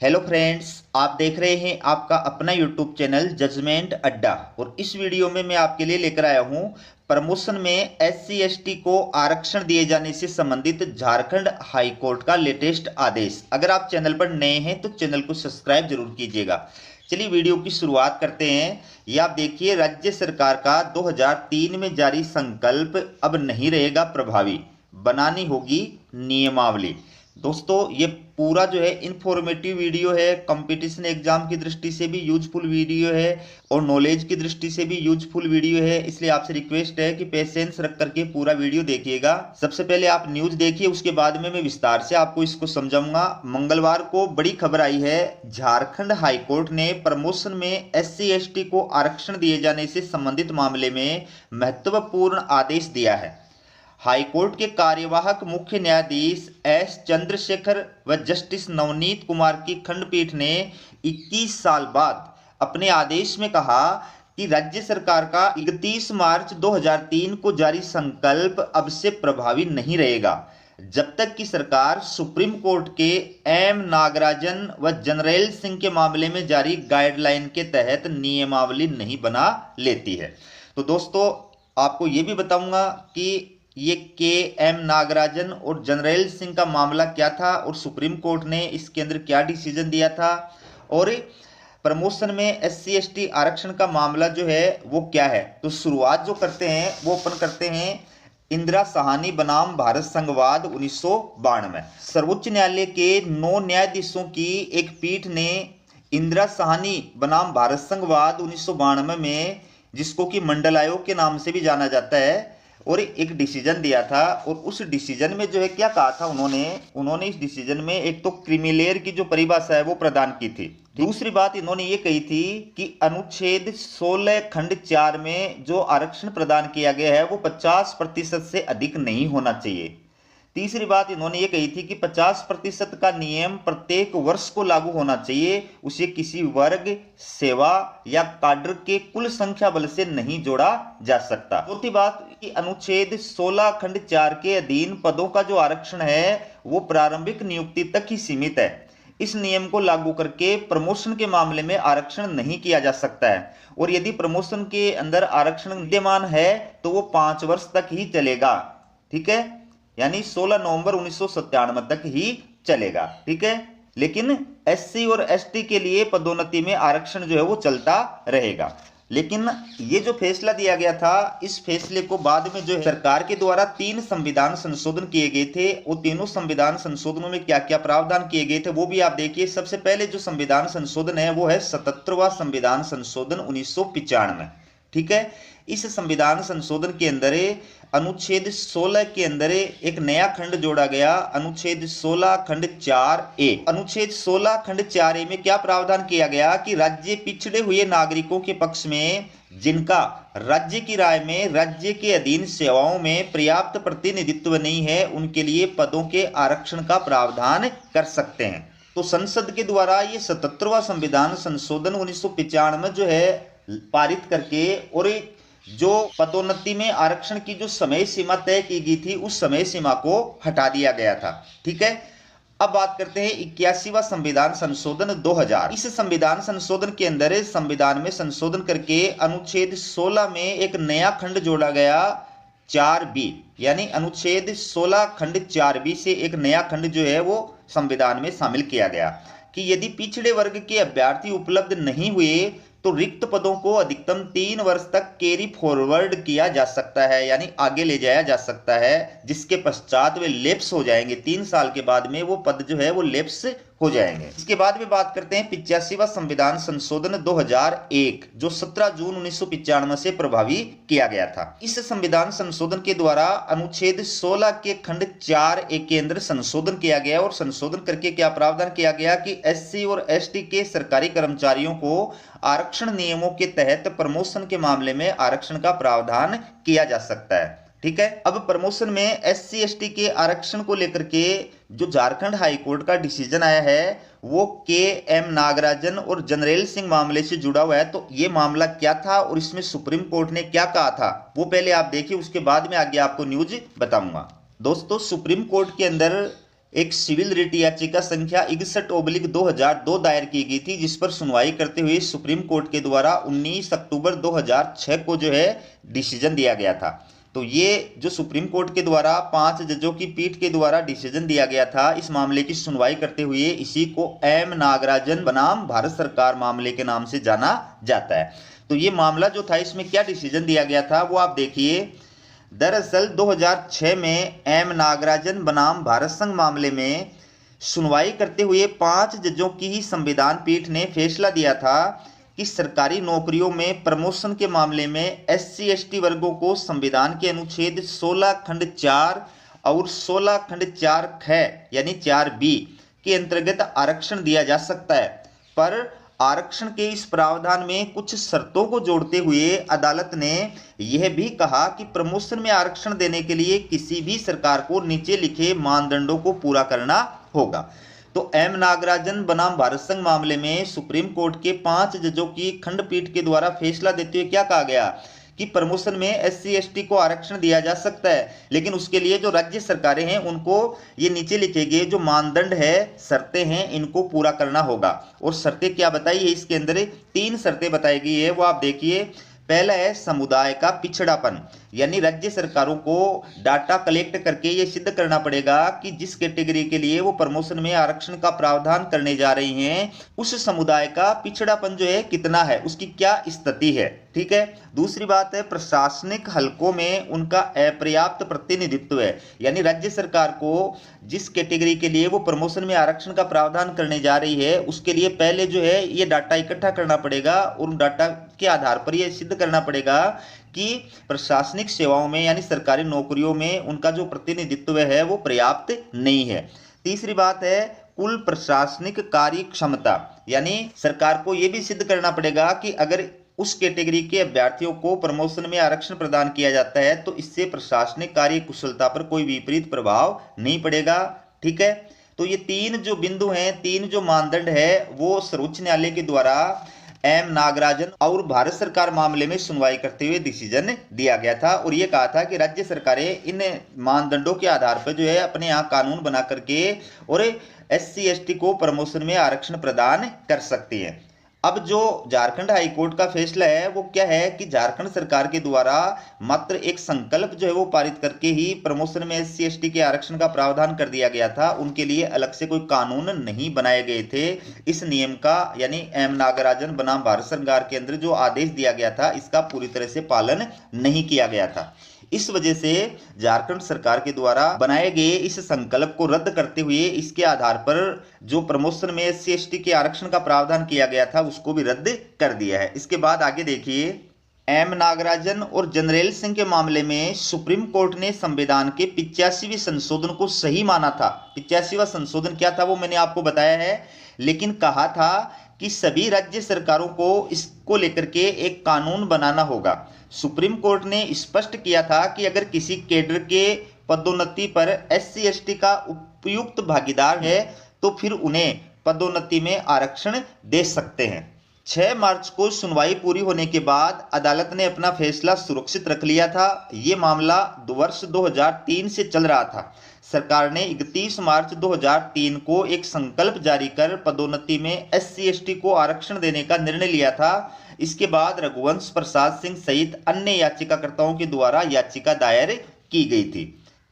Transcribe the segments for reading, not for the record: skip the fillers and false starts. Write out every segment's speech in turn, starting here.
Hello friends, आप देख रहे हैं आपका अपना यूट्यूब चैनल जजमेंट अड्डा। और इस वीडियो में मैं आपके लिए लेकर आया हूं प्रमोशन में एससी एसटी को आरक्षण दिए जाने से संबंधित झारखंड हाई कोर्ट का लेटेस्ट आदेश। अगर आप चैनल पर नए हैं तो चैनल को सब्सक्राइब जरूर कीजिएगा। चलिए वीडियो की शुरुआत करते हैं। ये आप देखिए, राज्य सरकार का 2003 में जारी संकल्प अब नहीं रहेगा प्रभावी, बनानी होगी नियमावली। दोस्तों, ये पूरा जो है इंफॉर्मेटिव वीडियो है, कंपटीशन एग्जाम की दृष्टि से भी यूजफुल वीडियो है और नॉलेज की दृष्टि से भी यूजफुल वीडियो है। इसलिए आपसे रिक्वेस्ट है कि पेशेंस रख करके पूरा वीडियो देखिएगा। सबसे पहले आप न्यूज देखिए, उसके बाद में मैं विस्तार से आपको इसको समझाऊंगा। मंगलवार को बड़ी खबर आई है, झारखंड हाईकोर्ट ने प्रमोशन में एससी एसटी को आरक्षण दिए जाने से संबंधित मामले में महत्वपूर्ण आदेश दिया है। हाईकोर्ट के कार्यवाहक मुख्य न्यायाधीश एस चंद्रशेखर व जस्टिस नवनीत कुमार की खंडपीठ ने 21 साल बाद अपने आदेश में कहा कि राज्य सरकार का 31 मार्च 2003 को जारी संकल्प अब से प्रभावी नहीं रहेगा, जब तक कि सरकार सुप्रीम कोर्ट के एम नागराजन व जनरल सिंह के मामले में जारी गाइडलाइन के तहत नियमावली नहीं बना लेती है। तो दोस्तों, आपको ये भी बताऊंगा कि ये के एम नागराजन और जनरल सिंह का मामला क्या था और सुप्रीम कोर्ट ने इसके अंदर क्या डिसीजन दिया था, और प्रमोशन में एससी एसटी आरक्षण का मामला जो है वो क्या है। तो शुरुआत जो करते हैं वो अपन करते हैं इंदिरा साहनी बनाम भारत संघवाद 1992। सर्वोच्च न्यायालय के 9 न्यायाधीशों की एक पीठ ने इंदिरा साहनी बनाम भारत संघवाद 1992 में, जिसको कि मंडल आयोग के नाम से भी जाना जाता है, और एक डिसीजन दिया था। और उस डिसीजन में जो है क्या कहा था उन्होंने इस डिसीजन में एक तो क्रिमिलेयर की जो परिभाषा है वो प्रदान की थी। दूसरी बात इन्होंने ये कही थी कि अनुच्छेद 16 खंड 4 में जो आरक्षण प्रदान किया गया है वो 50% से अधिक नहीं होना चाहिए। तीसरी बात इन्होंने ये कही थी कि 50% का नियम प्रत्येक वर्ष को लागू होना चाहिए, उसे किसी वर्ग, सेवा या काडर के कुल संख्या बल से नहीं जोड़ा जा सकता। चौथी बात कि अनुच्छेद 16 खंड 4 के अधीन पदों का जो आरक्षण है वो प्रारंभिक नियुक्ति तक ही सीमित है। इस नियम को लागू करके प्रमोशन के मामले में आरक्षण नहीं किया जा सकता है, और यदि प्रमोशन के अंदर आरक्षण विद्यमान है तो वो 5 वर्ष तक ही चलेगा। ठीक है, यानी 16 नवंबर 1997 तक ही चलेगा। ठीक है, लेकिन एससी और एसटी के लिए पदोन्नति में आरक्षण जो है वो चलता रहेगा। लेकिन ये जो फैसला दिया गया था, इस फैसले को बाद में जो है सरकार के द्वारा 3 संविधान संशोधन किए गए थे। वो तीनों संविधान संशोधनों में क्या क्या प्रावधान किए गए थे वो भी आप देखिए। सबसे पहले जो संविधान संशोधन है वो है 77वां संविधान संशोधन 1995। ठीक है, इस संविधान संशोधन के अंदर अनुच्छेद 16 के अंदर एक नया खंड जोड़ा गया, अनुच्छेद 16 खंड 4A। अनुच्छेद 16 खंड 4A में क्या प्रावधान किया गया कि राज्य पिछड़े हुए नागरिकों के पक्ष में जिनका राज्य की राय में राज्य के अधीन सेवाओं में पर्याप्त प्रतिनिधित्व नहीं है, उनके लिए पदों के आरक्षण का प्रावधान कर सकते हैं। तो संसद के द्वारा ये 77वां संविधान संशोधन 1995 जो है पारित करके, और जो पदोन्नति में आरक्षण की जो समय सीमा तय की गई थी उस समय सीमा को हटा दिया गया था। ठीक है, अब बात करते हैं 81वां संविधान संशोधन 2000। इस संविधान संशोधन के अंदर संविधान में संशोधन करके अनुच्छेद 16 में एक नया खंड जोड़ा गया 4B, यानी अनुच्छेद 16 खंड 4B से एक नया खंड जो है वो संविधान में शामिल किया गया कि यदि पिछड़े वर्ग के अभ्यर्थी उपलब्ध नहीं हुए तो रिक्त पदों को अधिकतम 3 वर्ष तक कैरी फॉरवर्ड किया जा सकता है, यानी आगे ले जाया जा सकता है, जिसके पश्चात वे लेप्स हो जाएंगे। 3 साल के बाद में वो पद जो है वो लेप्स हो जाएंगे। इसके बाद में बात करते हैं 85वां संविधान संशोधन 2001, जो 17 जून 1995 से प्रभावी किया गया था। इस संविधान संशोधन के द्वारा अनुच्छेद 16 के खंड 4A के अंदर संशोधन किया गया, और संशोधन करके क्या प्रावधान किया गया कि एससी और एसटी के सरकारी कर्मचारियों को आरक्षण नियमों के तहत प्रमोशन के मामले में आरक्षण का प्रावधान किया जा सकता है। ठीक है, अब प्रमोशन में एससी एसटी के आरक्षण को लेकर के जो झारखंड हाई कोर्ट का डिसीजन आया है वो के एम नागराजन और जनरल सिंह मामले से जुड़ा हुआ है। तो ये मामला क्या था और इसमें सुप्रीम कोर्ट ने क्या कहा था वो पहले आप देखिए, उसके बाद में आगे आपको न्यूज बताऊंगा। दोस्तों, सुप्रीम कोर्ट के अंदर एक सिविल रिट याचिका संख्या 61/2002 दायर की गई थी, जिस पर सुनवाई करते हुए सुप्रीम कोर्ट के द्वारा 19 अक्टूबर 2006 को जो है डिसीजन दिया गया था। तो ये जो सुप्रीम कोर्ट के द्वारा 5 जजों की पीठ के द्वारा डिसीजन दिया गया था, इस मामले की सुनवाई करते हुए इसी को एम नागराजन बनाम भारत सरकार मामले के नाम से जाना जाता है। तो ये मामला जो था, इसमें क्या डिसीजन दिया गया था वो आप देखिए। दरअसल 2006 में एम नागराजन बनाम भारत संघ मामले में सुनवाई करते हुए 5 जजों की ही संविधान पीठ ने फैसला दिया था कि सरकारी नौकरियों में प्रमोशन के मामले में SC ST वर्गों को संविधान के अनुच्छेद 16 खंड 4 और 16 खंड 4 ख यानी 4B के अंतर्गत आरक्षण दिया जा सकता है। पर आरक्षण के इस प्रावधान में कुछ शर्तों को जोड़ते हुए अदालत ने यह भी कहा कि प्रमोशन में आरक्षण देने के लिए किसी भी सरकार को नीचे लिखे मानदंडों को पूरा करना होगा। तो एम नागराजन बनाम भारत संघ मामले में सुप्रीम कोर्ट के 5 जजों की खंडपीठ के द्वारा फैसला देते हुए क्या कहा गया कि प्रमोशन में SC ST को आरक्षण दिया जा सकता है, लेकिन उसके लिए जो राज्य सरकारें हैं उनको ये नीचे लिखे गए जो मानदंड है, शर्तें हैं, इनको पूरा करना होगा। और शर्तें क्या बताई है, इसके अंदर 3 शर्तें बताई गई है, वो आप देखिए। पहला है समुदाय का पिछड़ापन, यानी राज्य सरकारों को डाटा कलेक्ट करके ये सिद्ध करना पड़ेगा कि जिस कैटेगरी के लिए वो प्रमोशन में आरक्षण का प्रावधान करने जा रही हैं उस समुदाय का पिछड़ापन जो है कितना है, उसकी क्या स्थिति है। ठीक है। दूसरी बात है प्रशासनिक हलकों में उनका अपर्याप्त प्रतिनिधित्व है, यानी राज्य सरकार को जिस कैटेगरी के लिए वो प्रमोशन में आरक्षण का प्रावधान करने जा रही है उसके लिए पहले जो है ये डाटा इकट्ठा करना पड़ेगा और उन डाटा के आधार पर यह सिद्ध करना पड़ेगा कि प्रशासनिक सेवाओं में यानी सरकारी नौकरियों में उनका जो प्रतिनिधित्व है वो पर्याप्त नहीं है। तीसरी बात है कुल प्रशासनिक कार्य क्षमता, यानी सरकार को यह भी सिद्ध करना पड़ेगा कि अगर उस कैटेगरी के अभ्यर्थियों को प्रमोशन में आरक्षण प्रदान किया जाता है तो इससे प्रशासनिक कार्य कुशलता पर कोई विपरीत प्रभाव नहीं पड़ेगा। ठीक है। तो ये 3 जो बिंदु हैं, 3 जो मानदंड है वो सर्वोच्च न्यायालय के द्वारा एम नागराजन और भारत सरकार मामले में सुनवाई करते हुए डिसीजन दिया गया था और यह कहा था कि राज्य सरकारें इन मानदंडों के आधार पर जो है अपने यहाँ कानून बना करके और SC ST को प्रमोशन में आरक्षण प्रदान कर सकती है। अब जो झारखंड हाईकोर्ट का फैसला है वो क्या है कि झारखंड सरकार के द्वारा मात्र एक संकल्प जो है वो पारित करके ही प्रमोशन में SC ST के आरक्षण का प्रावधान कर दिया गया था, उनके लिए अलग से कोई कानून नहीं बनाए गए थे। इस नियम का यानी एम नागराजन बनाम भारत सरकार के अंदर जो आदेश दिया गया था इसका पूरी तरह से पालन नहीं किया गया था। इस वजह से झारखंड सरकार के द्वारा बनाए गए इस संकल्प को रद्द करते हुए इसके आधार पर जो प्रमोशन में SC ST के आरक्षण का प्रावधान किया गया था उसको भी रद्द कर दिया है। इसके बाद आगे देखिए एम नागराजन और जनरल सिंह के मामले में सुप्रीम कोर्ट ने संविधान के 85वें संशोधन को सही माना था। 85वां संशोधन क्या था वो मैंने आपको बताया है, लेकिन कहा था कि सभी राज्य सरकारों को इसको लेकर के एक कानून बनाना होगा। सुप्रीम कोर्ट ने स्पष्ट किया था कि अगर किसी कैडर के पदोन्नति पर SC ST का उपयुक्त भागीदार है तो फिर उन्हें पदोन्नति में आरक्षण दे सकते हैं। 6 मार्च को सुनवाई पूरी होने के बाद अदालत ने अपना फैसला सुरक्षित रख लिया था। ये मामला वर्ष 2003 से चल रहा था। सरकार ने 31 मार्च 2003 को एक संकल्प जारी कर पदोन्नति में SC ST को आरक्षण देने का निर्णय लिया था। इसके बाद रघुवंश प्रसाद सिंह सहित अन्य याचिकाकर्ताओं के द्वारा याचिका दायर की गई थी।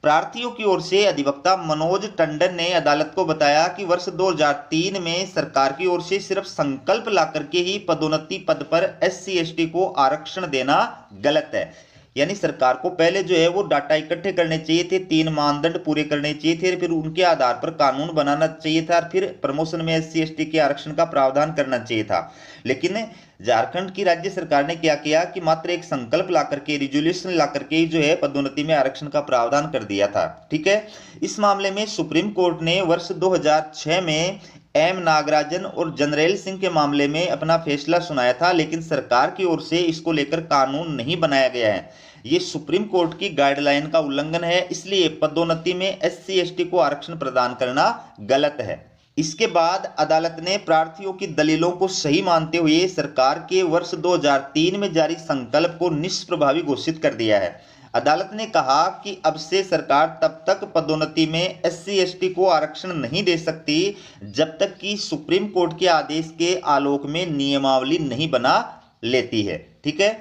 प्रार्थियों की ओर से अधिवक्ता मनोज टंडन ने अदालत को बताया कि वर्ष 2003 में सरकार की ओर से सिर्फ संकल्प ला करके ही पदोन्नति पद पर SC ST को आरक्षण देना गलत है। यानी सरकार को पहले जो है वो डाटा इकट्ठे करने चाहिए थे, 3 मानदंड पूरे करने चाहिए थे, फिर उनके आधार पर कानून बनाना चाहिए था, फिर प्रमोशन में SC ST के आरक्षण का प्रावधान करना चाहिए था। लेकिन झारखंड की राज्य सरकार ने क्या किया कि मात्र एक संकल्प ला करके, रिजोल्यूशन ला करके जो है पदोन्नति में आरक्षण का प्रावधान कर दिया था। ठीक है। इस मामले में सुप्रीम कोर्ट ने वर्ष 2006 में एम नागराजन और जनरल सिंह के मामले में अपना फैसला सुनाया था, लेकिन सरकार की ओर से इसको लेकर कानून नहीं बनाया गया है। ये सुप्रीम कोर्ट की गाइडलाइन का उल्लंघन है, इसलिए पदोन्नति में SC ST को आरक्षण प्रदान करना गलत है। इसके बाद अदालत ने प्रार्थियों की दलीलों को सही मानते हुए सरकार के वर्ष 2003 में जारी संकल्प को निष्प्रभावी घोषित कर दिया है। अदालत ने कहा कि अब से सरकार तब तक पदोन्नति में SC/ST को आरक्षण नहीं दे सकती जब तक कि सुप्रीम कोर्ट के आदेश के आलोक में नियमावली नहीं बना लेती है। ठीक है,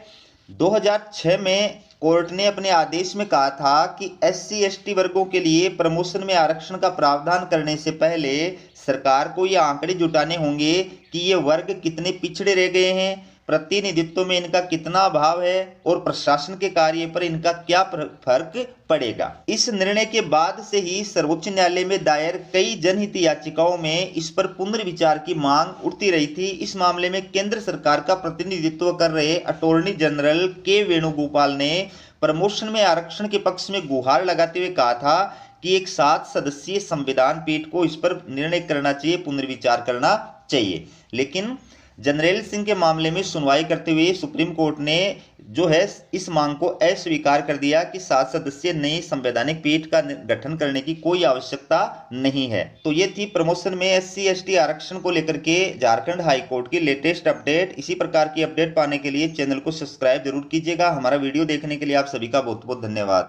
2006 में कोर्ट ने अपने आदेश में कहा था कि SC/ST वर्गों के लिए प्रमोशन में आरक्षण का प्रावधान करने से पहले सरकार को ये आंकड़े जुटाने होंगे कि ये वर्ग कितने पिछड़े रह गए हैं, प्रतिनिधित्व में इनका कितना अभाव है और प्रशासन के कार्य पर इनका क्या फर्क पड़ेगा। इस निर्णय के बाद से ही सर्वोच्च न्यायालय में दायर कई जनहित याचिकाओं में इस पर पुनर्विचार की मांग उठती रही थी। इस मामले में केंद्र सरकार का प्रतिनिधित्व कर रहे अटॉर्नी जनरल के वेणुगोपाल ने प्रमोशन में आरक्षण के पक्ष में गुहार लगाते हुए कहा था कि एक 7 सदस्यीय संविधान पीठ को इस पर निर्णय करना चाहिए, पुनर्विचार करना चाहिए। लेकिन जनरल सिंह के मामले में सुनवाई करते हुए सुप्रीम कोर्ट ने जो है इस मांग को अस्वीकार कर दिया कि 7 सदस्यीय नई संवैधानिक पीठ का गठन करने की कोई आवश्यकता नहीं है। तो ये थी प्रमोशन में SC/ST आरक्षण को लेकर के झारखंड हाई कोर्ट की लेटेस्ट अपडेट। इसी प्रकार की अपडेट पाने के लिए चैनल को सब्सक्राइब जरूर कीजिएगा। हमारा वीडियो देखने के लिए आप सभी का बहुत बहुत धन्यवाद।